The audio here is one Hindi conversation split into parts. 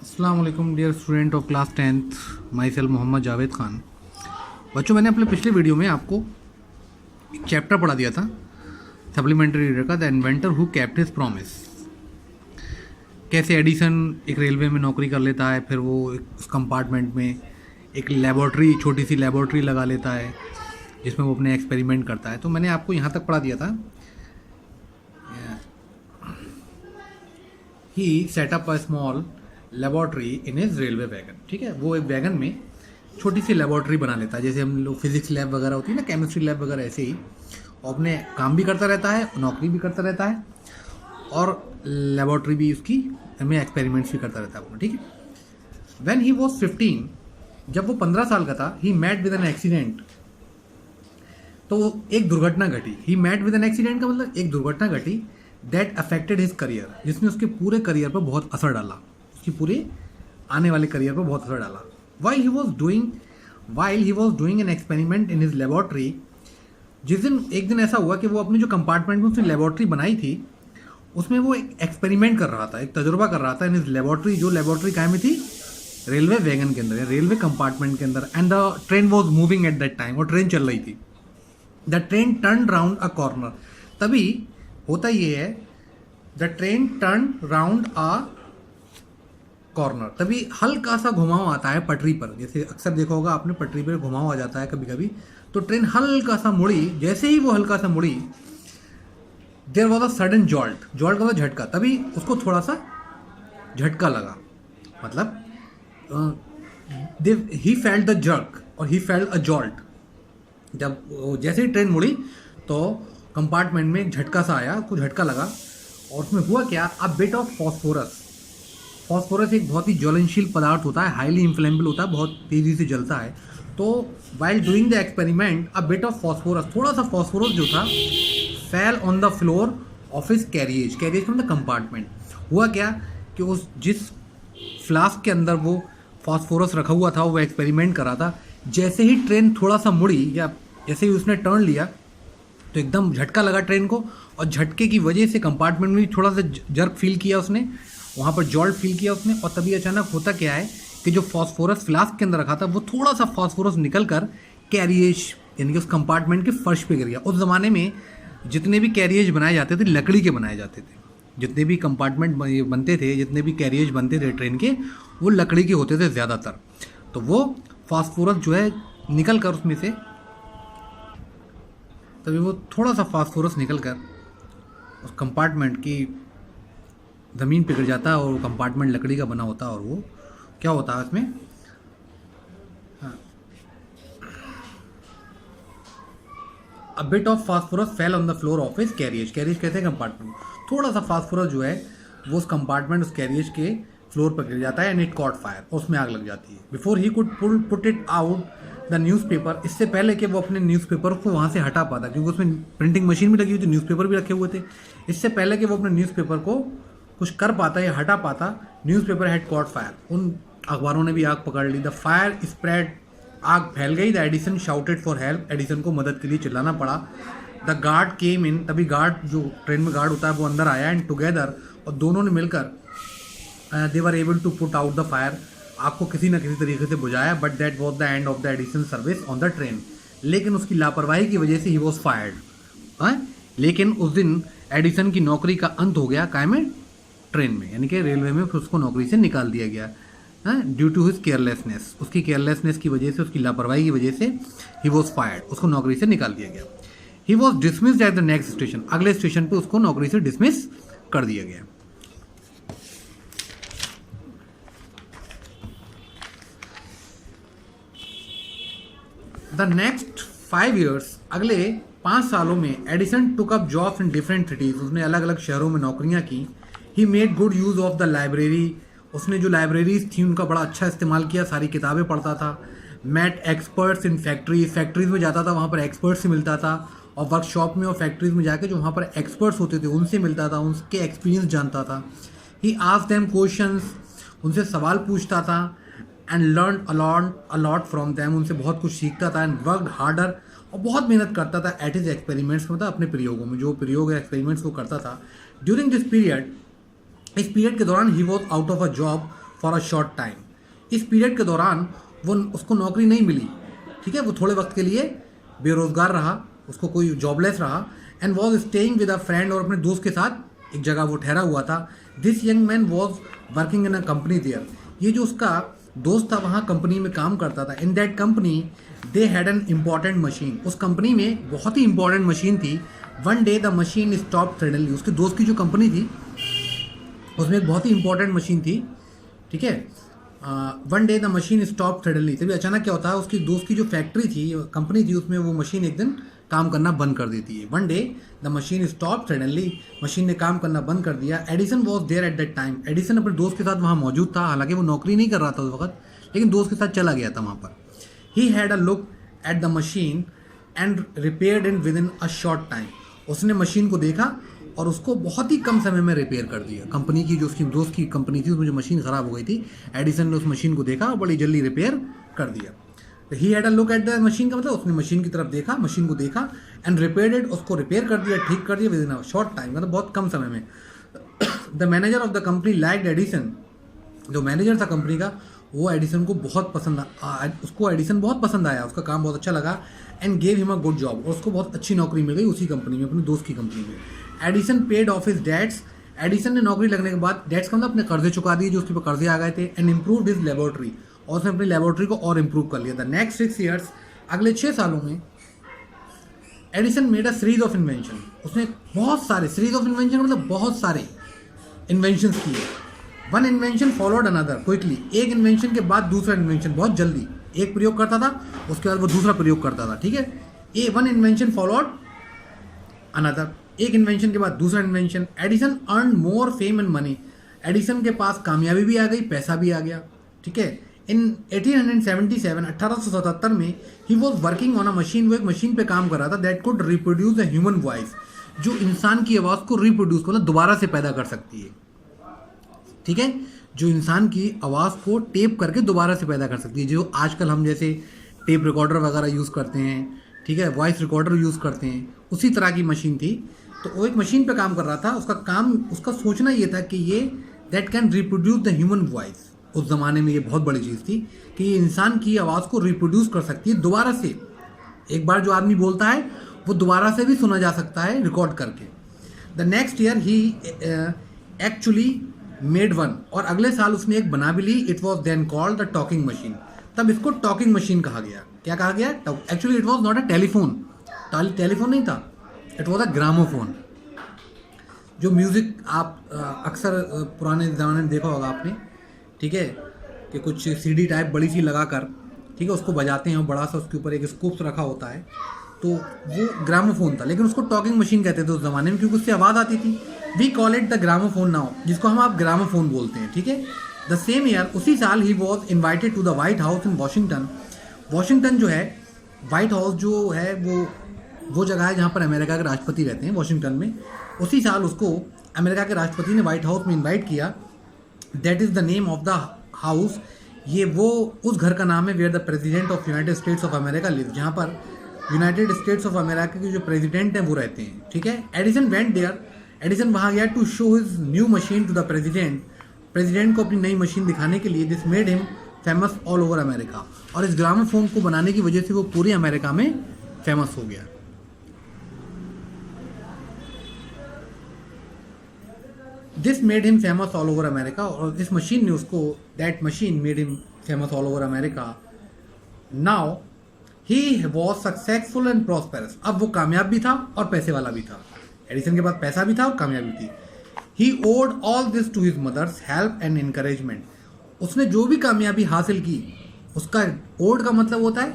अस्सलाम वालेकुम dear student of class 10th, myself Mohammed Javed Khan. बच्चों, मैंने अपने पिछले वीडियो में आपको एक चैप्टर पढ़ा दिया था सप्लीमेंट्री रीडर का, the inventor who kept his promise. कैसे एडिसन एक रेलवे में नौकरी कर लेता है, फिर वो उस कंपार्टमेंट में एक लेबॉर्ट्री, छोटी सी लेबॉर्ट्री लगा लेता है जिसमें वो अपने एक्सपेरिमेंट करता है। तो मैंने आपको यहाँ तक पढ़ा दिया था, he set up a small laboratory in his railway wagon. ठीक है, वो एक वैगन में छोटी सी लेबॉर्ट्री बना लेता है, जैसे हम लोग फिजिक्स लैब वगैरह होती है ना, केमिस्ट्री लैब वगैरह, ऐसे ही और अपने काम भी करता रहता है, नौकरी भी करता रहता है और लेबॉर्ट्री भी उसकी में एक्सपेरिमेंट्स भी करता रहता है अपना। ठीक है। व्हेन ही वाज 15, जब वो 15 साल का था, he met with an accident. तो एक दुर्घटना घटी। He met with an accident का मतलब एक दुर्घटना घटी दैट अफेक्टेड हिज करियर, जिसने उसके पूरे करियर पर बहुत असर डाला, उसकी पूरे आने वाले करियर पर बहुत असर डाला। While he was doing an experiment in his laboratory, जिस दिन एक दिन ऐसा हुआ कि वो अपने जो कंपार्टमेंट में उसने लेबॉर्ट्री बनाई थी उसमें वो एक एक्सपेरिमेंट कर रहा था, एक तजुर्बा कर रहा था इन हिज लेबॉर्ट्री। जो लेबॉर्ट्री कहाँ में थी? रेलवे वैगन के अंदर, रेलवे कंपार्टमेंट के अंदर। And the train was moving at that time, और ट्रेन चल रही थी। The train turn round a corner, तभी होता ये है, the train turn round a corner, तभी हल्का सा घुमाव आता है पटरी पर। जैसे अक्सर देखा होगा आपने, पटरी पर घुमाव आ जाता है कभी कभी, तो ट्रेन हल्का सा मुड़ी। जैसे ही वो हल्का सा मुड़ी, there was a sudden jolt. Jolt का मतलब झटका, तभी उसको थोड़ा सा झटका लगा, मतलब ही फेल्ट द जर्क और ही फेल्ट अ जॉल्ट। जब जैसे ही ट्रेन मुड़ी तो कंपार्टमेंट में एक झटका सा आया, कुछ झटका लगा, और उसमें हुआ क्या? A bit of phosphorus. Phosphorus एक बहुत ही ज्वलनशील पदार्थ होता है, हाईली इन्फ्लेमेबल होता है, बहुत तेज़ी से जलता है। तो while doing the experiment, a bit of phosphorus, थोड़ा सा फॉस्फोरस जो था, fell on the floor of his carriage. Carriage का मतलब कंपार्टमेंट। हुआ क्या कि उस जिस फ्लास्क के अंदर वो फॉस्फोरस रखा हुआ था, वो एक्सपेरिमेंट कर रहा था, जैसे ही ट्रेन थोड़ा सा मुड़ी या जैसे ही उसने टर्न लिया तो एकदम झटका लगा ट्रेन को, और झटके की वजह से कंपार्टमेंट में भी थोड़ा सा जर्क फील किया उसने, वहाँ पर जॉल्ट फील किया उसने। और तभी अचानक होता क्या है कि जो फॉस्फोरस फ्लास्क के अंदर रखा था, वो थोड़ा सा फॉस्फोरस निकल कर कैरिएज यानी कि उस कंपार्टमेंट के फर्श पे गिर गया। उस ज़माने में जितने भी कैरिएज बनाए जाते थे, लकड़ी के बनाए जाते थे। जितने भी कंपार्टमेंट बनते थे, जितने भी कैरिएज बनते थे ट्रेन के, वो लकड़ी के होते थे ज़्यादातर। तो वो फॉस्फोरस जो है निकल कर उसमें से, तभी वो थोड़ा सा फास्फोरस निकल कर उस कंपार्टमेंट की ज़मीन पे गिर जाता है, और वो कंपार्टमेंट लकड़ी का बना होता है, और वो क्या होता है उसमें, a bit of phosphorus fell on the floor of his carriage. Carriage कहते हैं कंपार्टमेंट। थोड़ा सा फास्फोरस जो है वो उस कंपार्टमेंट, उस कैरिएज के फ्लोर पर गिर जाता है, एंड इट कॉट फायर, उसमें आग लग जाती है। Before he could put it out the newspaper, इससे पहले कि वो अपने न्यूज़पेपर को वहाँ से हटा पाता, क्योंकि उसमें प्रिंटिंग मशीन भी लगी हुई थी, न्यूज़पेपर भी रखे हुए थे। इससे पहले कि वो अपने न्यूज़पेपर को कुछ कर पाता या हटा पाता, न्यूज़पेपर हैड कॉट फायर, उन अखबारों ने भी आग पकड़ ली। द फायर स्प्रेड, आग फैल गई। The Edison shouted for help, Edison को मदद के लिए चिल्लाना पड़ा। द गार्ड केम इन, तभी गार्ड, जो ट्रेन में गार्ड होता है, वो अंदर आया। एंड टुगेदर, और दोनों ने मिलकर, they were able to put out the fire, आग को किसी न किसी तरीके से बुझाया। But that was the end of the Edison service on the train, लेकिन उसकी लापरवाही की वजह से ही वॉज फायर्ड। लेकिन उस दिन एडिसन की नौकरी का अंत हो गया, काय में? ट्रेन में, यानी कि रेलवे में उसको नौकरी से निकाल दिया गया, ड्यू टू हिज केयरलेसनेस। उसकी केयरलेसनेस की वजह से, उसकी लापरवाही की वजह से ही वॉज फायर्ड, उसको नौकरी से निकाल दिया गया। He was dismissed at the next station, अगले स्टेशन पे उसको नौकरी से डिसमिस कर दिया गया। द नेक्स्ट 5 years, अगले 5 सालों में Edison took up jobs in different cities, उसने अलग अलग शहरों में नौकरियां की। He made good use of the library, उसने जो लाइब्रेरीज थी उनका बड़ा अच्छा इस्तेमाल किया, सारी किताबें पढ़ता था। Met experts in factories, factories में जाता था, वहाँ पर एक्सपर्ट्स से मिलता था। और वर्कशॉप में और फैक्ट्रीज में जाकर जो वहाँ पर एक्सपर्ट्स होते थे उनसे मिलता था, उनके एक्सपीरियंस जानता था। ही आस्क्ड देम क्वेश्चंस, उनसे सवाल पूछता था। And learn a lot from them, उनसे बहुत कुछ सीखता था। एंड वर्कड हार्डर, और बहुत मेहनत करता था एट हिज एक्सपेरिमेंट्स, मतलब अपने प्रयोगों में, जो प्रयोग या एक्सपेरिमेंट्स वो करता था। ड्यूरिंग दिस पीरियड, इस पीरियड के दौरान he was out of a job for a short time. इस पीरियड के दौरान वो उसको नौकरी नहीं मिली, ठीक है, वो थोड़े वक्त के लिए बेरोजगार रहा, उसको कोई जॉबलेस रहा, and was staying with a friend, और अपने दोस्त के साथ एक जगह वो ठहरा हुआ था। This young man was working in a company there, ये जो उसका दोस्त था वहाँ कंपनी में काम करता था। In that company they had an important machine, उस कंपनी में बहुत ही इंपॉर्टेंट मशीन थी। One day the machine stop suddenly, उसके दोस्त की जो कंपनी थी उसमें एक बहुत ही इंपॉर्टेंट मशीन थी, ठीक है। One day the machine stop suddenly, तभी अचानक क्या होता है, उसकी दोस्त की जो फैक्ट्री थी, कंपनी थी, उसमें वो मशीन एक दिन काम करना बंद कर देती है। One day the machine stop suddenly, machine ने काम करना बंद कर दिया। Edison was there at that time, Edison अपने दोस्त के साथ वहाँ मौजूद था, हालांकि वो नौकरी नहीं कर रहा था उस वक्त, लेकिन दोस्त के साथ चला गया था वहाँ पर। He had a look at the machine and repaired in with in a short time, उसने मशीन को देखा और उसको बहुत ही कम समय में रिपेयर कर दिया। कंपनी की जो उसकी दोस्त की कंपनी थी उसमें जो मशीन ख़राब हो गई थी, एडिसन ने उस मशीन को देखा और बड़ी जल्दी रिपेयर कर दिया। He had a look at the machine का मतलब उसने मशीन की तरफ देखा, मशीन को देखा, एंड रिपेयर्ड इट, उसको रिपेयर कर दिया, ठीक कर दिया with in a short time, मतलब बहुत कम समय में। The manager of the company liked Edison, जो मैनेजर था कंपनी का वो एडिसन को बहुत पसंद उसको एडिसन बहुत पसंद आया, उसका काम बहुत अच्छा लगा, and gave him a good job, और उसको बहुत अच्छी नौकरी मिल गई उसी कंपनी में, अपनी दोस्त की कंपनी में। Edison paid off his debts, Edison ने नौकरी लगने के बाद डेट्स का मतलब अपने कर्जे चुका दिए जो उसके ऊपर कर्जे आ गए थे, एंड इम्प्रूव हिज लेबोरेटरी, और उसने अपनी लेबोरेटरी को और इम्प्रूव कर लिया। द नेक्स्ट 6 ईयर्स, अगले 6 सालों में Edison made a series of invention, उसने बहुत सारे सीरीज ऑफ इन्वेंशन मतलब बहुत सारे इन्वेंशन किए। One invention followed another quickly, एक इन्वेंशन के बाद दूसरा इन्वेंशन बहुत जल्दी, एक प्रयोग करता था उसके बाद वो दूसरा प्रयोग करता था, ठीक है। वन इन्वेंशन फॉलोड अनदर, एक इन्वेंशन के बाद दूसरा invention. Edison earn more fame and money, Edison के पास कामयाबी भी आ गई, पैसा भी आ गया, ठीक है। इन 1877 1877 में he was working on a machine, वो एक मशीन पे काम कर रहा था, that could reproduce the human voice, जो इंसान की आवाज़ को रिप्रोड्यूस मतलब दोबारा से पैदा कर सकती है, ठीक है, जो इंसान की आवाज़ को टेप करके दोबारा से पैदा कर सकती है, जो आजकल हम जैसे टेप रिकॉर्डर वगैरह यूज़ करते हैं, ठीक है, वॉइस रिकॉर्डर यूज़ करते हैं, उसी तरह की मशीन थी। तो वो एक मशीन पे काम कर रहा था, उसका काम, उसका सोचना ये था कि ये that can reproduce the human voice, उस ज़माने में ये बहुत बड़ी चीज़ थी कि ये इंसान की आवाज़ को रिप्रोड्यूस कर सकती है दोबारा से, एक बार जो आदमी बोलता है वो दोबारा से भी सुना जा सकता है रिकॉर्ड करके। The next year he actually made one, और अगले साल उसने एक बना भी ली। It was then called the talking machine, तब इसको टॉकिंग मशीन कहा गया। क्या कहा गया? Actually it was not a telephone, telephone नहीं था, इट वॉज अ ग्रामोफोन। जो म्यूज़िक आप अक्सर पुराने ज़माने में देखा होगा आपने, ठीक है, कि कुछ सीडी टाइप बड़ी सी लगाकर, ठीक है, उसको बजाते हैं, बड़ा सा उसके ऊपर एक स्कूप रखा होता है, तो वो ग्रामोफोन था, लेकिन उसको टॉकिंग मशीन कहते थे उस ज़माने में क्योंकि उससे आवाज़ आती थी। We call it the gramophone now, जिसको हम आप ग्रामोफोन बोलते हैं, ठीक है। द सेम ईयर, उसी साल he was invited to the White House in Washington. Washington जो है, वाइट हाउस जो है वो जगह है जहाँ पर अमेरिका के राष्ट्रपति रहते हैं, वॉशिंगटन में। उसी साल उसको अमेरिका के राष्ट्रपति ने वाइट हाउस में इन्वाइट किया। That is the name of the house, ये वो उस घर का नाम है where the president of United States of America live, जहाँ पर यूनाइटेड स्टेट्स ऑफ अमेरिका के जो प्रेसिडेंट हैं वो रहते हैं, ठीक है। एडिसन वेंट देयर, एडिसन वहाँ गया to show his new machine to the president को अपनी नई मशीन दिखाने के लिए। This made him famous all over America, और इस ग्रामोफोन को बनाने की वजह से वो पूरे अमेरिका में फेमस हो गया। This made him famous all over America, और इस मशीन ने उसको, that machine made him famous all over America. Now he was successful and prosperous, अब वो कामयाब भी था और पैसे वाला भी था। एडिसन के पास पैसा भी था और कामयाबी थी। He owed all this to his mother's help and encouragement, उसने जो भी कामयाबी हासिल की, उसका ओड का मतलब होता है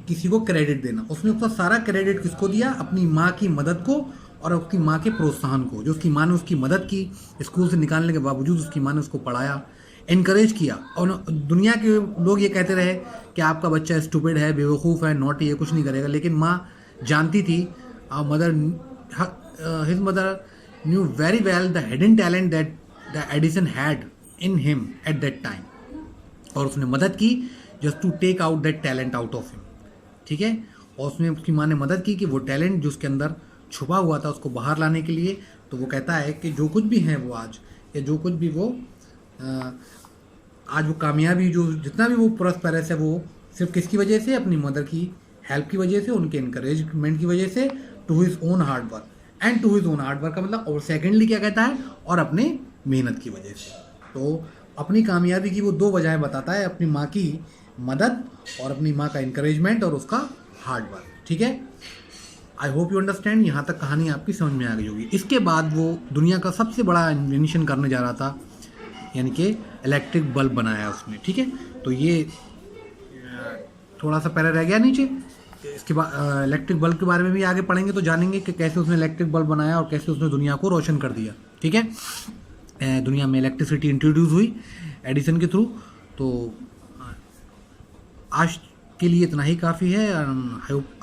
किसी को क्रेडिट देना, उसने उसका सारा क्रेडिट किसको दिया? अपनी माँ की मदद को और उसकी माँ के प्रोत्साहन को। जो उसकी माँ ने उसकी मदद की, स्कूल से निकालने के बावजूद उसकी माँ ने उसको पढ़ाया, इनकरेज किया। और दुनिया के लोग ये कहते रहे कि आपका बच्चा स्टूपिड है, बेवकूफ़ है, नॉटी है, कुछ नहीं करेगा, लेकिन माँ जानती थी, his mother knew very well the hidden talent that the Edison had in him at that time, और उसने मदद की just to take out that talent out of him, ठीक है। और उसने, उसकी माँ ने मदद की कि वो टैलेंट जो उसके अंदर छुपा हुआ था उसको बाहर लाने के लिए। तो वो कहता है कि जो कुछ भी है वो आज, या जो कुछ भी वो आज वो कामयाबी जो जितना भी वो प्रॉस्पेरस है वो सिर्फ किसकी वजह से, अपनी मदर की हेल्प की वजह से, उनके इनकरेजमेंट की वजह से, to his own hard work and to his own hard work का मतलब, और सेकेंडली क्या कहता है, और अपने मेहनत की वजह से। तो अपनी कामयाबी की वो दो वजहें बताता है, अपनी माँ की मदद और अपनी माँ का इनकरेजमेंट और उसका हार्ड वर्क। ठीक है, आई होप यू अंडरस्टैंड। यहाँ तक कहानी आपकी समझ में आ गई होगी। इसके बाद वो दुनिया का सबसे बड़ा इन्वेंशन करने जा रहा था, यानी कि इलेक्ट्रिक बल्ब बनाया उसने। ठीक है, तो ये थोड़ा सा पैरा रह गया नीचे। इसके बाद इलेक्ट्रिक बल्ब के बारे में भी आगे पढ़ेंगे, तो जानेंगे कि कैसे उसने इलेक्ट्रिक बल्ब बनाया और कैसे उसने दुनिया को रोशन कर दिया। ठीक है, दुनिया में इलेक्ट्रिसिटी इंट्रोड्यूस हुई एडिसन के थ्रू। तो आज के लिए इतना ही काफ़ी है।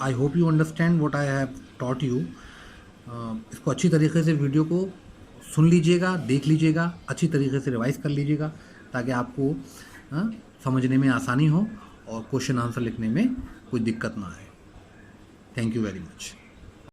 I hope you understand what I have taught you. इसको अच्छी तरीके से वीडियो को सुन लीजिएगा, देख लीजिएगा, अच्छी तरीके से रिवाइज कर लीजिएगा, ताकि आपको समझने में आसानी हो और क्वेश्चन आंसर लिखने में कोई दिक्कत ना आए। Thank you very much.